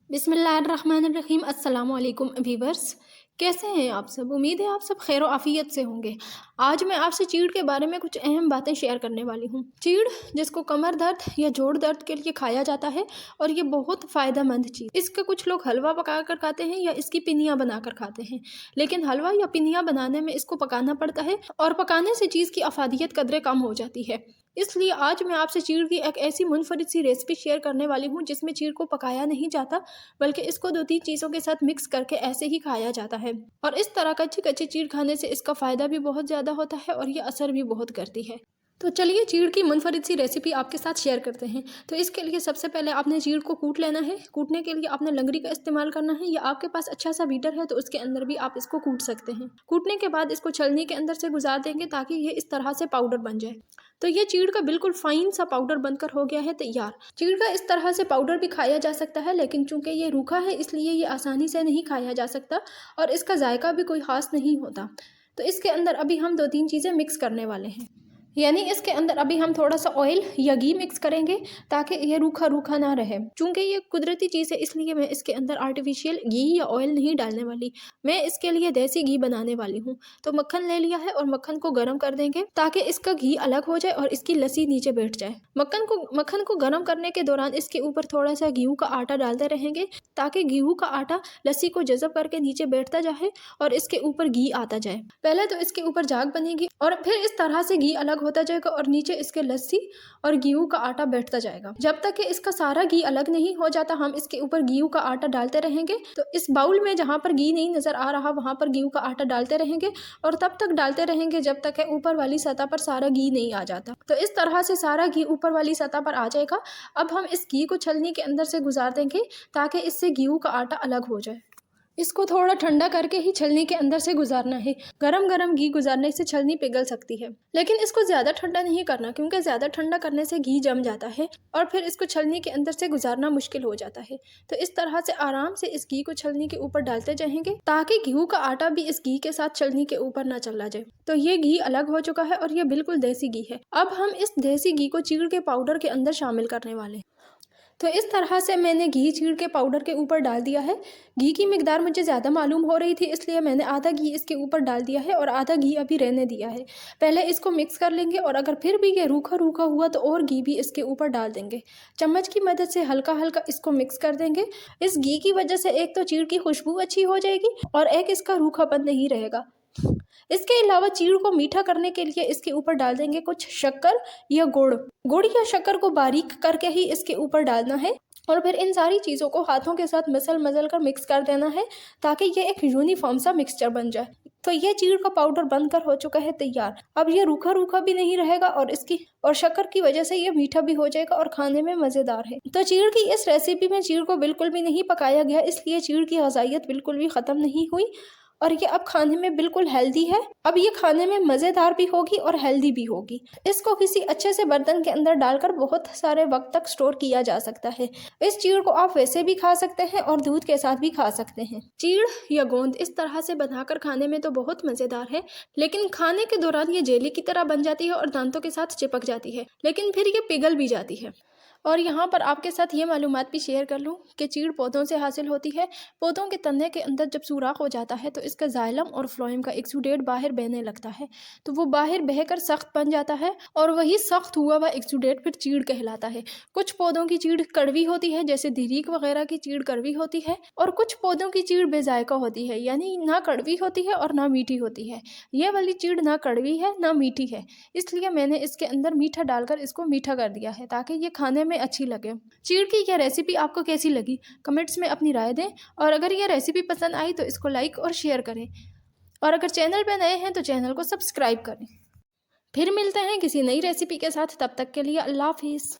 बिस्मिल्लाहिर्रहमानिर्रहीम। अस्सलाम वालेकुम व्यूअर्स, कैसे हैं आप सब? उम्मीद है आप सब खैर आफियत से होंगे। आज मैं आपसे चीड़ के बारे में कुछ अहम बातें शेयर करने वाली हूँ। चीड़ जिसको कमर दर्द या जोड़ दर्द के लिए खाया जाता है और ये बहुत फ़ायदेमंद चीज़। इसका कुछ लोग हलवा पका कर खाते हैं या इसकी पिनियाँ बनाकर खाते हैं, लेकिन हलवा या पिनियाँ बनाने में इसको पकाना पड़ता है और पकाने से चीज़ की अफादियत कदरें कम हो जाती है। इसलिए आज मैं आपसे चीड़ की एक ऐसी मुनफरिद सी रेसिपी शेयर करने वाली हूँ जिसमें चीड़ को पकाया नहीं जाता, बल्कि इसको 2-3 चीज़ों के साथ मिक्स करके ऐसे ही खाया जाता है। और इस तरह कच्ची कच्ची चीड़ खाने से इसका फ़ायदा भी बहुत ज़्यादा होता है और ये असर भी बहुत करती है। तो चलिए चीड़ की मुनफरिद सी रेसिपी आपके साथ शेयर करते हैं। तो इसके लिए सबसे पहले आपने चीड़ को कूट लेना है। कूटने के लिए आपने लंगड़ी का इस्तेमाल करना है, या आपके पास अच्छा सा बीटर है तो उसके अंदर भी आप इसको कूट सकते हैं। कूटने के बाद इसको छलनी के अंदर से गुजार देंगे ताकि ये इस तरह से पाउडर बन जाए। तो ये चीड़ का बिल्कुल फाइन सा पाउडर बनकर हो गया है तैयार। चीड़ का इस तरह से पाउडर भी खाया जा सकता है, लेकिन चूंकि ये रूखा है इसलिए ये आसानी से नहीं खाया जा सकता और इसका जायका भी कोई खास नहीं होता। तो इसके अंदर अभी हम 2-3 चीज़ें मिक्स करने वाले हैं। यानी इसके अंदर अभी हम थोड़ा सा ऑयल या घी मिक्स करेंगे ताकि ये रूखा रूखा ना रहे। चूंकि ये कुदरती चीज़ है इसलिए मैं इसके अंदर आर्टिफिशियल घी या ऑयल नहीं डालने वाली, मैं इसके लिए देसी घी बनाने वाली हूँ। तो मक्खन ले लिया है और मक्खन को गर्म कर देंगे ताकि इसका घी अलग हो जाए और इसकी लस्सी नीचे बैठ जाए। मक्खन को गर्म करने के दौरान इसके ऊपर थोड़ा सा गेहूँ का आटा डालते रहेंगे ताकि गेहूँ का आटा लस्सी को जज़ब करके नीचे बैठता जाए और इसके ऊपर घी आता जाए। पहले तो इसके ऊपर झाग बनेगी और फिर इस तरह से घी अलग होता जाएगा और नीचे इसके लस्सी और गेहूं का आटा बैठता जाएगा। जब तक कि इसका सारा घी अलग नहीं हो जाता हम इसके ऊपर गेहूं का आटा डालते रहेंगे। तो इस बाउल में जहां पर घी नहीं नजर आ रहा वहां पर गेहूं का आटा डालते रहेंगे और तब तक डालते रहेंगे जब तक ऊपर वाली सतह पर सारा घी नहीं आ जाता। तो इस तरह से सारा घी ऊपर वाली सतह पर आ जाएगा। अब हम इस घी को छलनी के अंदर से गुजार देंगे ताकि इससे गेहूं का आटा अलग हो जाए। इसको थोड़ा ठंडा करके ही छलनी के अंदर से गुजारना है। गरम गरम घी गुजारने से छलनी पिघल सकती है, लेकिन इसको ज़्यादा ठंडा नहीं करना क्योंकि ज़्यादा ठंडा करने से घी जम जाता है और फिर इसको छलनी के अंदर से गुजारना मुश्किल हो जाता है। तो इस तरह से आराम से इस घी को छलनी के ऊपर डालते जाएंगे ताकि गेहूं का आटा भी इस घी के साथ छलनी के ऊपर ना चला जाए। तो ये घी अलग हो चुका है और ये बिल्कुल देसी घी है। अब हम इस देसी घी को चीड़ के पाउडर के अंदर शामिल करने वाले हैं। तो इस तरह से मैंने घी चीड़ के पाउडर के ऊपर डाल दिया है। घी की मिकदार मुझे ज़्यादा मालूम हो रही थी इसलिए मैंने आधा घी इसके ऊपर डाल दिया है और आधा घी अभी रहने दिया है। पहले इसको मिक्स कर लेंगे और अगर फिर भी ये रूखा रूखा हुआ तो और घी भी इसके ऊपर डाल देंगे। चम्मच की मदद से हल्का हल्का इसको मिक्स कर देंगे। इस घी की वजह से एक तो चीड़ की खुशबू अच्छी हो जाएगी और एक इसका रूखापन नहीं रहेगा। इसके अलावा चीड़ को मीठा करने के लिए इसके ऊपर डाल देंगे कुछ शक्कर या गुड़ या शक्कर को बारीक करके ही इसके ऊपर डालना है और फिर इन सारी चीज़ों को हाथों के साथ मसल कर मिक्स कर देना है ताकि ये एक यूनिफॉर्म सा मिक्सचर बन जाए। तो ये चीड़ का पाउडर बनकर हो चुका है तैयार। अब ये रूखा रूखा भी नहीं रहेगा और शक्कर की वजह से ये मीठा भी हो जाएगा और खाने में मज़ेदार है। तो चीड़ की इस रेसिपी में चीड़ को बिल्कुल भी नहीं पकाया गया, इसलिए चीड़ की ग़िज़ाइयत बिल्कुल भी ख़त्म नहीं हुई और ये अब खाने में बिल्कुल हेल्दी है। अब ये खाने में मज़ेदार भी होगी और हेल्दी भी होगी। इसको किसी अच्छे से बर्तन के अंदर डालकर बहुत सारे वक्त तक स्टोर किया जा सकता है। इस चीड़ को आप वैसे भी खा सकते हैं और दूध के साथ भी खा सकते हैं। चीड़ या गोंद इस तरह से बनाकर खाने में तो बहुत मज़ेदार है, लेकिन खाने के दौरान ये जेली की तरह बन जाती है और दांतों के साथ चिपक जाती है, लेकिन फिर ये पिघल भी जाती है। और यहाँ पर आपके साथ ये मालूमात भी शेयर कर लूँ कि चीड़ पौधों से हासिल होती है। पौधों के तने के अंदर जब सुराख हो जाता है तो इसका जाइलम और फ्लोएम का एक्सुडेट बाहर बहने लगता है। तो वो बाहर बहकर सख्त बन जाता है और वही सख्त हुआ वह एक्सुडेट फिर चीड़ कहलाता है। कुछ पौधों की चीड़ कड़वी होती है, जैसे दिरीक वगैरह की चीड़ कड़वी होती है, और कुछ पौधों की चीड़ बेजायका होती है, यानी ना कड़वी होती है और ना मीठी होती है। ये वाली चीड़ ना कड़वी है ना मीठी है, इसलिए मैंने इसके अंदर मीठा डालकर इसको मीठा कर दिया है ताकि ये खाने में अच्छी लगे। चीड़ की यह रेसिपी आपको कैसी लगी कमेंट्स में अपनी राय दें, और अगर यह रेसिपी पसंद आई तो इसको लाइक और शेयर करें, और अगर चैनल पे नए हैं तो चैनल को सब्सक्राइब करें। फिर मिलते हैं किसी नई रेसिपी के साथ, तब तक के लिए अल्लाह हाफिज़।